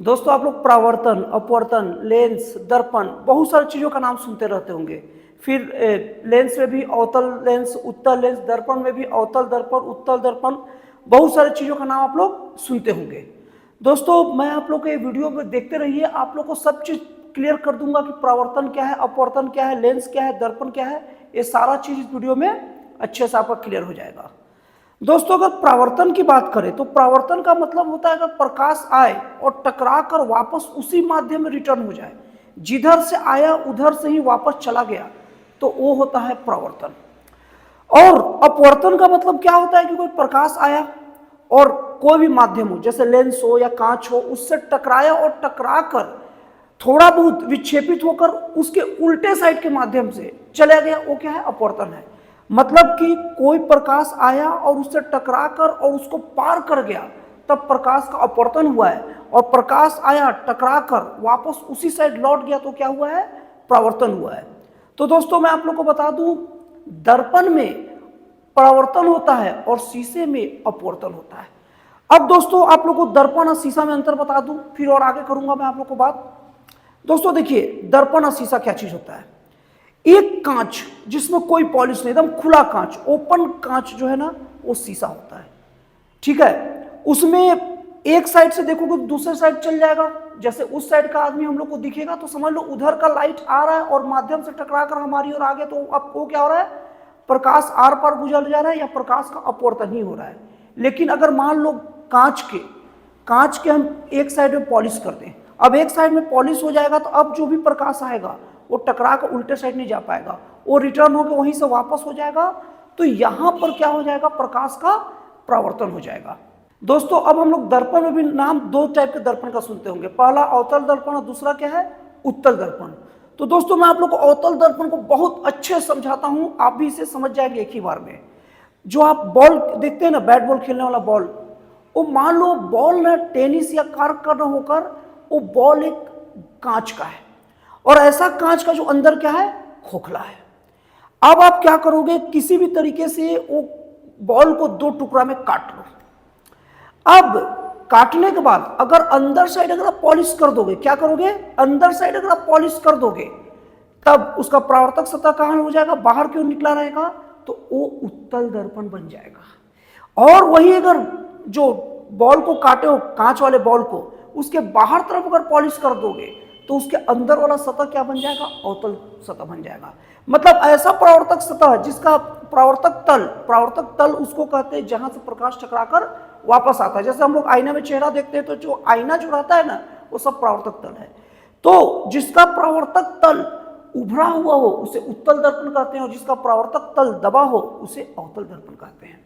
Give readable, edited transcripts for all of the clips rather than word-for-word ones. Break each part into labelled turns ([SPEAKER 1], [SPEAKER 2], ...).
[SPEAKER 1] दोस्तों आप लोग परावर्तन, अपवर्तन, लेंस, दर्पण बहुत सारी चीज़ों का नाम सुनते रहते होंगे। फिर लेंस में भी अवतल लेंस, उत्तल लेंस, दर्पण में भी अवतल दर्पण, उत्तल दर्पण, बहुत सारी चीज़ों का नाम आप लोग सुनते होंगे। दोस्तों मैं आप लोग के वीडियो में देखते रहिए, आप लोग को सब चीज़ क्लियर कर दूंगा कि परावर्तन क्या है, अपवर्तन क्या है, लेंस क्या है, दर्पण क्या है। ये सारा चीज़ इस वीडियो में अच्छे से आपका क्लियर हो जाएगा। दोस्तों अगर परावर्तन की बात करें तो परावर्तन का मतलब होता है अगर प्रकाश आए और टकरा कर वापस उसी माध्यम में रिटर्न हो जाए, जिधर से आया उधर से ही वापस चला गया, तो वो होता है परावर्तन। और अपवर्तन का मतलब क्या होता है कि कोई प्रकाश आया और कोई भी माध्यम हो, जैसे लेंस हो या कांच हो, उससे टकराया और टकरा कर थोड़ा बहुत विक्षेपित होकर उसके उल्टे साइड के माध्यम से चला गया, वो क्या है? अपवर्तन है। मतलब कि कोई प्रकाश आया और उससे टकरा कर और उसको पार कर गया, तब प्रकाश का अपवर्तन हुआ है। और प्रकाश आया, टकरा कर वापस उसी साइड लौट गया, तो क्या हुआ है? परावर्तन हुआ है। तो दोस्तों मैं आप लोग को बता दूं, दर्पण में परावर्तन होता है और शीशे में अपवर्तन होता है। अब दोस्तों आप लोग को दर्पण और शीशा में अंतर बता दूं, फिर और आगे करूंगा मैं आप लोग को बात। दोस्तों देखिए, दर्पण और शीशा क्या चीज होता है? एक कांच जिसमें कोई पॉलिश नहीं, एकदम खुला कांच, ओपन कांच जो है ना, वो शीशा होता है। ठीक है, उसमें एक साइड से देखोगे तो दूसरे साइड चल जाएगा। जैसे उस साइड का आदमी हम लोग को दिखेगा तो समझ लो उधर का लाइट आ रहा है और माध्यम से टकरा कर हमारी ओर आ गया, तो आपको क्या हो रहा है? प्रकाश आर पार गुजर जा रहा है या प्रकाश का अपवर्तन ही हो रहा है। लेकिन अगर मान लो कांच के हम एक साइड में पॉलिश कर दें, अब एक साइड में पॉलिश हो जाएगा तो अब जो भी प्रकाश आएगा वो टकरा कर उल्टे साइड नहीं जा पाएगा, वो रिटर्न होकर वहीं से वापस हो जाएगा। तो यहां पर क्या हो जाएगा? प्रकाश का परावर्तन हो जाएगा। दोस्तों अब हम लोग दर्पण में भी नाम दो टाइप के दर्पण का सुनते होंगे, पहला अवतल दर्पण और दूसरा क्या है? उत्तल दर्पण। तो दोस्तों मैं आप लोग को अवतल दर्पण को बहुत अच्छे से समझाता हूं, आप भी इसे समझ जाएंगे एक ही बार में। जो आप बॉल देखते हैं ना, बैट बॉल खेलने वाला बॉल, वो मान लो बॉल ना टेनिस या कार्क का ना होकर वो बॉल एक कांच का है, और ऐसा कांच का जो अंदर क्या है? खोखला है। अब आप क्या करोगे? किसी भी तरीके से वो बॉल को दो टुकड़ा में काट लो। अब काटने के बाद अगर अंदर साइड अगर आप पॉलिश कर दोगे, क्या करोगे? अंदर साइड अगर आप पॉलिश कर दोगे, तब उसका परावर्तक सतह कहां हो जाएगा? बाहर क्यों निकला रहेगा? तो वो उत्तल दर्पण बन जाएगा। और वही अगर जो बॉल को काटे हो, कांच वाले बॉल को, उसके बाहर तरफ अगर पॉलिश कर दोगे तो उसके अंदर वाला सतह क्या बन जाएगा? अवतल सतह बन जाएगा। मतलब ऐसा परावर्तक सतह जिसका परावर्तक तल उसको कहते हैं जहां से प्रकाश टकराकर वापस आता है। जैसे हम लोग आईना में चेहरा देखते हैं तो जो आईना जो रहता है ना, वो सब परावर्तक तल है। तो जिसका परावर्तक तल उभरा हुआ हो उसे उत्तल दर्पण कहते हैं, और जिसका परावर्तक तल दबा हो उसे अवतल दर्पण कहते हैं।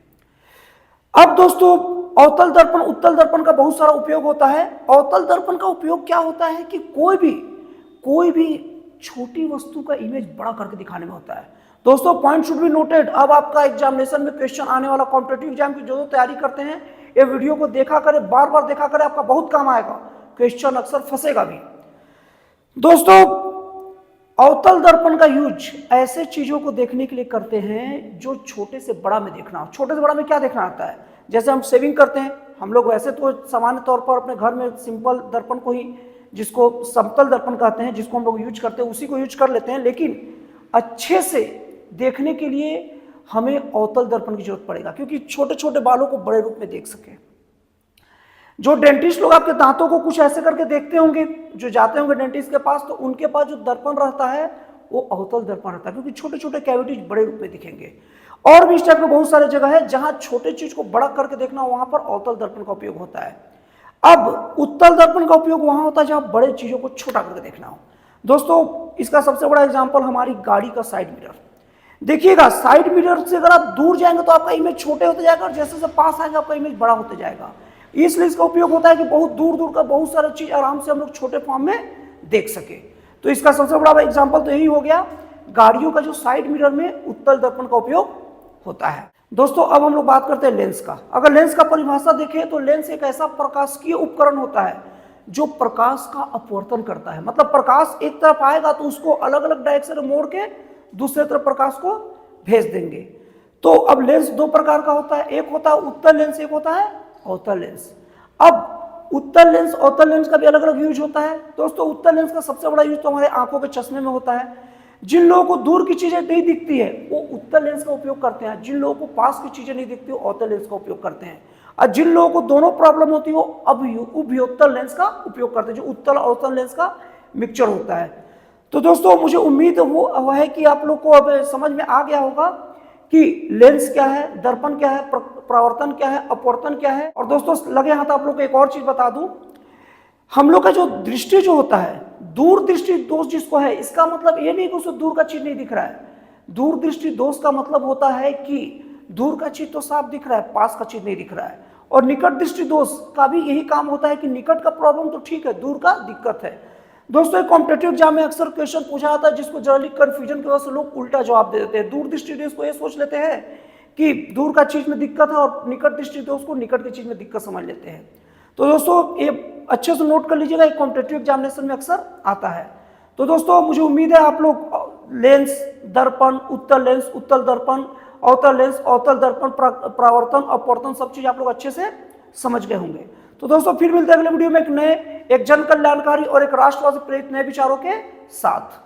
[SPEAKER 1] अब दोस्तों अवतल दर्पण, उत्तल दर्पण का बहुत सारा उपयोग होता है। अवतल दर्पण का उपयोग क्या होता है कि कोई भी छोटी वस्तु का इमेज बड़ा करके दिखाने में होता है। दोस्तों पॉइंट शुड बी नोटेड, अब आपका एग्जामिनेशन में क्वेश्चन आने वाला, कॉम्पिटिटिव एग्जाम की जो तैयारी करते हैं, ये वीडियो को देखा करें, बार बार देखा करें, आपका बहुत काम आएगा, क्वेश्चन अक्सर फंसेगा भी। दोस्तों अवतल दर्पण का यूज ऐसे चीजों को देखने के लिए करते हैं जो छोटे से बड़ा में देखना हो। छोटे से बड़ा में क्या देखना आता है? जैसे हम शेविंग करते हैं, हम लोग वैसे तो सामान्य तौर पर अपने घर में सिंपल दर्पण को ही, जिसको समतल दर्पण कहते हैं, जिसको हम लोग यूज करते हैं, उसी को यूज कर लेते हैं। लेकिन अच्छे से देखने के लिए हमें अवतल दर्पण की जरूरत पड़ेगा, क्योंकि छोटे छोटे बालों को बड़े रूप में देख सके। जो डेंटिस्ट लोग आपके दांतों को कुछ ऐसे करके देखते होंगे, जो जाते होंगे डेंटिस्ट के पास, तो उनके पास जो दर्पण रहता है वो अवतल दर्पण रहता है, क्योंकि छोटे छोटे कैविटीज बड़े रूप में दिखेंगे। और भी इस टाइप में बहुत सारे जगह है जहां छोटे चीज को बड़ा करके देखना हो, वहां पर अवतल दर्पण का उपयोग होता है। अब उत्तल दर्पण का उपयोग वहां होता है जहां बड़े चीजों को छोटा करके देखना हो। दोस्तों इसका सबसे बड़ा एग्जांपल हमारी गाड़ी का साइड मिरर। देखिएगा, साइड मिरर से अगर आप दूर जाएंगे तो आपका इमेज छोटे होते जाएगा, और जैसे जैसे पास आएगा आपका इमेज बड़ा होते जाएगा। इसलिए इसका उपयोग होता है कि बहुत दूर दूर का बहुत सारी चीज आराम से हम लोग छोटे फॉर्म में देख सके। तो इसका सबसे बड़ा एग्जांपल तो यही हो गया, गाड़ियों का जो साइड मिरर में उत्तल दर्पण का उपयोग होता है। दोस्तों अब हम लोग बात करते हैं लेंस का। अगर लेंस का परिभाषा देखें तो लेंस एक ऐसा प्रकाशिकीय उपकरण होता है जो प्रकाश का अपवर्तन करता है। मतलब प्रकाश एक तरफ आएगा तो उसको अलग अलग डायरेक्शन में मोड़ के दूसरे तरफ प्रकाश को भेज देंगे। तो अब लेंस दो प्रकार का होता है, एक होता है उत्तल लेंस, एक होता है अवतल लेंस। अब उत्तल लेंस अवतल लेंस का भी अलग अलग यूज होता है। दोस्तों उत्तल लेंस का सबसे बड़ा यूज तो हमारे आंखों के चश्मे में होता है। जिन लोगों को दूर की चीजें नहीं दिखती है वो उत्तल लेंस का उपयोग करते हैं, जिन लोगों को पास की चीजें नहीं दिखती वो अवतल लेंस का उपयोग करते हैं, और जिन लोगों को दोनों प्रॉब्लम होती है वो उभयोत्तल लेंस का उपयोग करते हैं, जो उत्तल अवतल लेंस का मिक्सचर होता है। तो दोस्तों मुझे उम्मीद वो है कि आप लोग को अब समझ में आ गया होगा कि लेंस क्या है, दर्पण क्या है, परावर्तन क्या है, अपवर्तन क्या है। और दोस्तों लगे हाथ आप लोग को एक और चीज बता दूं, हम लोग का जो दृष्टि जो होता है, दूर दृष्टि दोष जिसको है, इसका मतलब ये नहीं कि उसको दूर का चीज नहीं दिख रहा है। दूर दृष्टि दोष का मतलब होता है कि दूर का चीज तो साफ दिख रहा है, पास का चीज नहीं दिख रहा है। और निकट दृष्टि दोष का भी यही काम होता है कि निकट का प्रॉब्लम तो ठीक है, दूर का दिक्कत है। दोस्तों कॉम्पिटेटिव एग्जाम में अक्सर क्वेश्चन पूछा जाता है जिसको जनरली कंफ्यूजन की वजह से लोग उल्टा जवाब दे देते हैं। दूर दृष्टि दोष को ये सोच लेते हैं कि दूर का चीज में दिक्कत है, और निकट दृष्टि दोष को निकट की चीज में दिक्कत समझ लेते हैं। तो दोस्तों ये अच्छे से नोट कर लीजिएगा, एक कॉम्पिटेटिव एग्जामिनेशन में अक्सर आता है। तो दोस्तों मुझे उम्मीद है आप लोग लेंस, दर्पण, उत्तल लेंस, उत्तल दर्पण, अवतल लेंस, अवतल दर्पण, परावर्तन, अपवर्तन सब चीज आप लोग अच्छे से समझ गए होंगे। तो दोस्तों फिर मिलते हैं अगले वीडियो में एक जन कल्याणकारी और एक राष्ट्रवाद से प्रेरित नए विचारों के साथ।